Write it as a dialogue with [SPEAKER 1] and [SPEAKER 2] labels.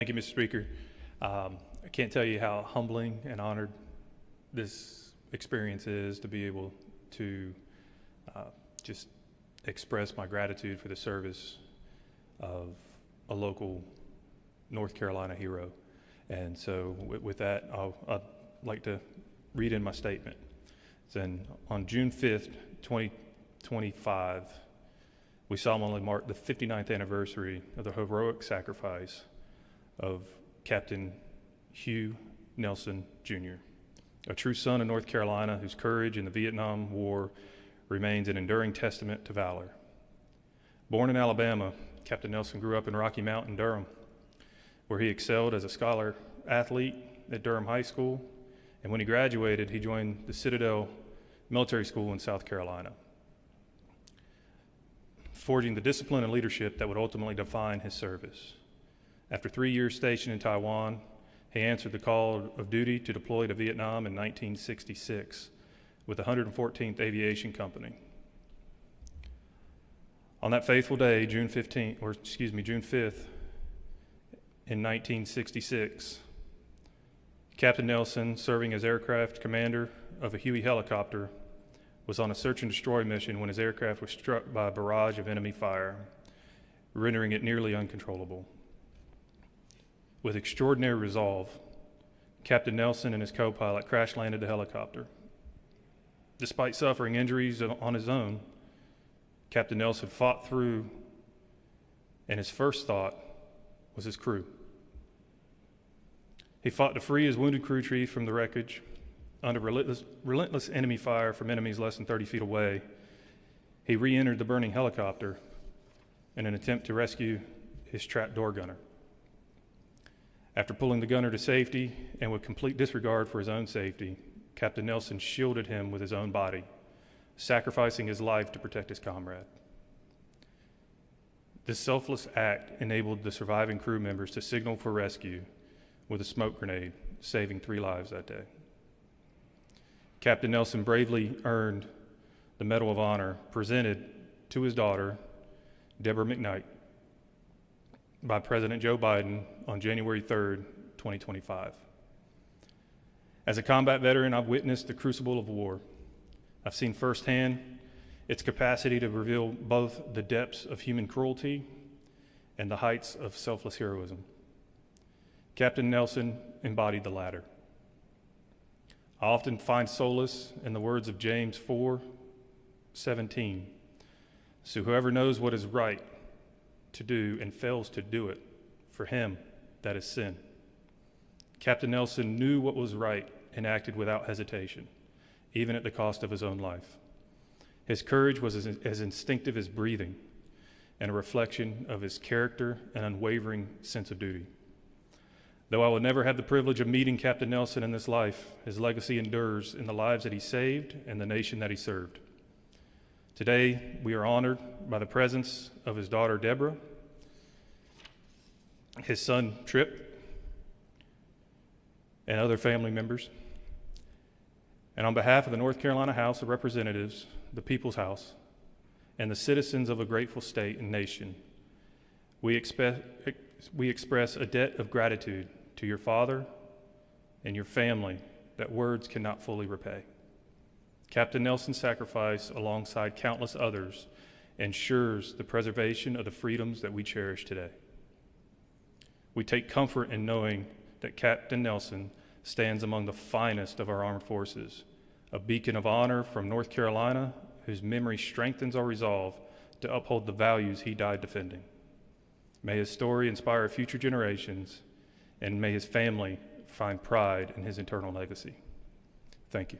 [SPEAKER 1] Thank you, Mr. Speaker. I can't tell you how humbling and honored this experience is to be able to just express my gratitude for the service of a local North Carolina hero. And so with that, I'd like to read in my statement. Then on June 5th, 2025, we solemnly mark the 59th anniversary of the heroic sacrifice of Captain Hugh Nelson, Jr., a true son of North Carolina whose courage in the Vietnam War remains an enduring testament to valor. Born in Alabama, Captain Nelson grew up in Rocky Mount in Durham, where he excelled as a scholar athlete at Durham High School, and when he graduated, he joined the Citadel Military School in South Carolina, forging the discipline and leadership that would ultimately define his service. After 3 years stationed in Taiwan, he answered the call of duty to deploy to Vietnam in 1966 with the 114th Aviation Company. On that fateful day, June 5th, in 1966, Captain Nelson, serving as aircraft commander of a Huey helicopter, was on a search and destroy mission when his aircraft was struck by a barrage of enemy fire, rendering it nearly uncontrollable. With extraordinary resolve, Captain Nelson and his co-pilot crash-landed the helicopter. Despite suffering injuries on his own, Captain Nelson fought through, and his first thought was his crew. He fought to free his wounded crew chief from the wreckage. Under relentless enemy fire from enemies less than 30 feet away, he re-entered the burning helicopter in an attempt to rescue his trapped door gunner. After pulling the gunner to safety and with complete disregard for his own safety, Captain Nelson shielded him with his own body, sacrificing his life to protect his comrade. This selfless act enabled the surviving crew members to signal for rescue with a smoke grenade, saving 3 lives that day. Captain Nelson bravely earned the Medal of Honor presented to his daughter, Deborah McKnight, by President Joe Biden on January 3rd, 2025. As a combat veteran, I've witnessed the crucible of war. I've seen firsthand its capacity to reveal both the depths of human cruelty and the heights of selfless heroism. Captain Nelson embodied the latter. I often find solace in the words of James 4:17. So whoever knows what is right to do and fails to do it, for him that is sin. Captain Nelson knew what was right and acted without hesitation, even at the cost of his own life. His courage was as instinctive as breathing and a reflection of his character and unwavering sense of duty. Though I will never have the privilege of meeting Captain Nelson in this life, his legacy endures in the lives that he saved and the nation that he served. Today, we are honored by the presence of his daughter, Deborah, his son, Trip, and other family members. And on behalf of the North Carolina House of Representatives, the People's House, and the citizens of a grateful state and nation, we express a debt of gratitude to your father and your family that words cannot fully repay. Captain Nelson's sacrifice, alongside countless others, ensures the preservation of the freedoms that we cherish today. We take comfort in knowing that Captain Nelson stands among the finest of our armed forces, a beacon of honor from North Carolina whose memory strengthens our resolve to uphold the values he died defending. May his story inspire future generations, and may his family find pride in his eternal legacy. Thank you.